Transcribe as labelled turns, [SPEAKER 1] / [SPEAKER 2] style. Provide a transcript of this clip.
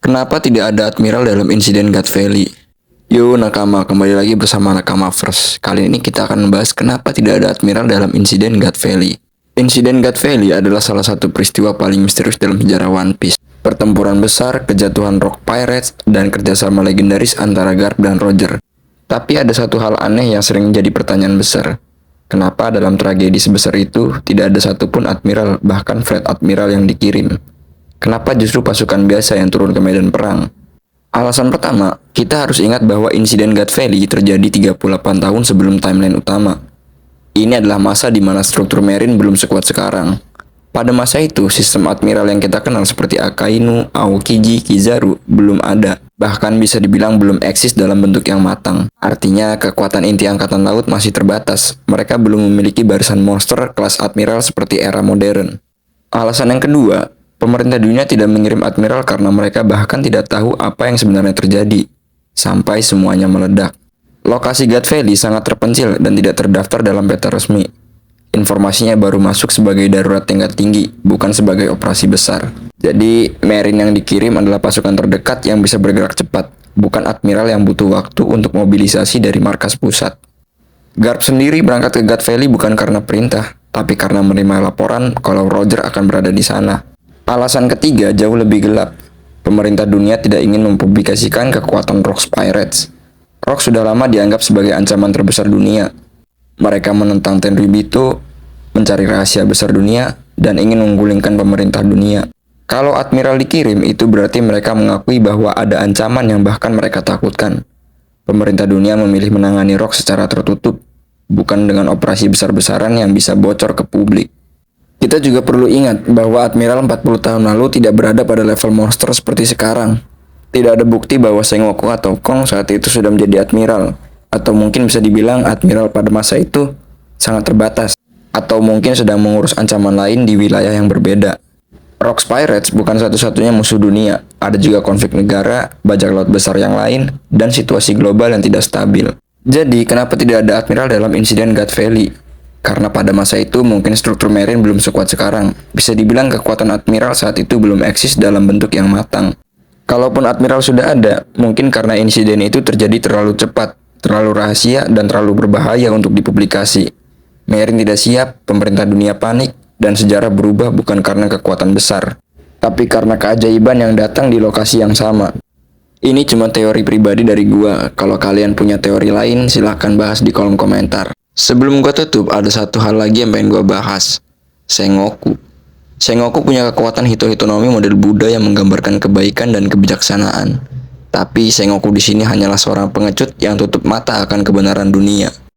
[SPEAKER 1] Kenapa tidak ada admiral dalam insiden God Valley? Yo nakama, kembali lagi bersama Nakama First. Kali ini kita akan membahas kenapa tidak ada admiral dalam insiden God Valley. Insiden God Valley adalah salah satu peristiwa paling misterius dalam sejarah One Piece. Pertempuran besar, kejatuhan Rock Pirates, dan kerjasama legendaris antara Garp dan Roger. Tapi ada satu hal aneh yang sering jadi pertanyaan besar. Kenapa dalam tragedi sebesar itu tidak ada satupun admiral, bahkan fleet admiral yang dikirim? Kenapa justru pasukan biasa yang turun ke medan perang? Alasan pertama, kita harus ingat bahwa insiden God Valley terjadi 38 tahun sebelum timeline utama. Ini adalah masa di mana struktur Marine belum sekuat sekarang. Pada masa itu, sistem admiral yang kita kenal seperti Akainu, Aokiji, Kizaru belum ada. Bahkan bisa dibilang belum eksis dalam bentuk yang matang. Artinya, kekuatan inti angkatan laut masih terbatas. Mereka belum memiliki barisan monster kelas admiral seperti era modern. Alasan yang kedua, pemerintah dunia tidak mengirim admiral karena mereka bahkan tidak tahu apa yang sebenarnya terjadi, sampai semuanya meledak. Lokasi God Valley sangat terpencil dan tidak terdaftar dalam peta resmi. Informasinya baru masuk sebagai darurat tingkat tinggi, bukan sebagai operasi besar. Jadi, Marine yang dikirim adalah pasukan terdekat yang bisa bergerak cepat, bukan admiral yang butuh waktu untuk mobilisasi dari markas pusat. Garp sendiri berangkat ke God Valley bukan karena perintah, tapi karena menerima laporan kalau Roger akan berada di sana. Alasan ketiga jauh lebih gelap. Pemerintah dunia tidak ingin mempublikasikan kekuatan Rock Pirates. Rock sudah lama dianggap sebagai ancaman terbesar dunia. Mereka menentang Tenryubito, mencari rahasia besar dunia, dan ingin menggulingkan pemerintah dunia. Kalau admiral dikirim, itu berarti mereka mengakui bahwa ada ancaman yang bahkan mereka takutkan. Pemerintah dunia memilih menangani Rock secara tertutup, bukan dengan operasi besar-besaran yang bisa bocor ke publik. Kita juga perlu ingat bahwa Admiral 40 tahun lalu tidak berada pada level monster seperti sekarang. Tidak ada bukti bahwa Sengoku atau Kong saat itu sudah menjadi Admiral. Atau mungkin bisa dibilang Admiral pada masa itu sangat terbatas. Atau mungkin sedang mengurus ancaman lain di wilayah yang berbeda. Rock Pirates bukan satu-satunya musuh dunia. Ada juga konflik negara, bajak laut besar yang lain, dan situasi global yang tidak stabil. Jadi, kenapa tidak ada Admiral dalam insiden God Valley? Karena pada masa itu mungkin struktur Marine belum sekuat sekarang. Bisa dibilang kekuatan Admiral saat itu belum eksis dalam bentuk yang matang. Kalaupun Admiral sudah ada, mungkin karena insiden itu terjadi terlalu cepat, terlalu rahasia, dan terlalu berbahaya untuk dipublikasi. Marine tidak siap, pemerintah dunia panik, dan sejarah berubah bukan karena kekuatan besar, tapi karena keajaiban yang datang di lokasi yang sama. Ini cuma teori pribadi dari gua. Kalau kalian punya teori lain, silahkan bahas di kolom komentar. Sebelum gua tutup, ada satu hal lagi yang pengen gua bahas. Sengoku. Sengoku punya kekuatan Hito-Hitonomi model Buddha yang menggambarkan kebaikan dan kebijaksanaan. Tapi Sengoku di sini hanyalah seorang pengecut yang tutup mata akan kebenaran dunia.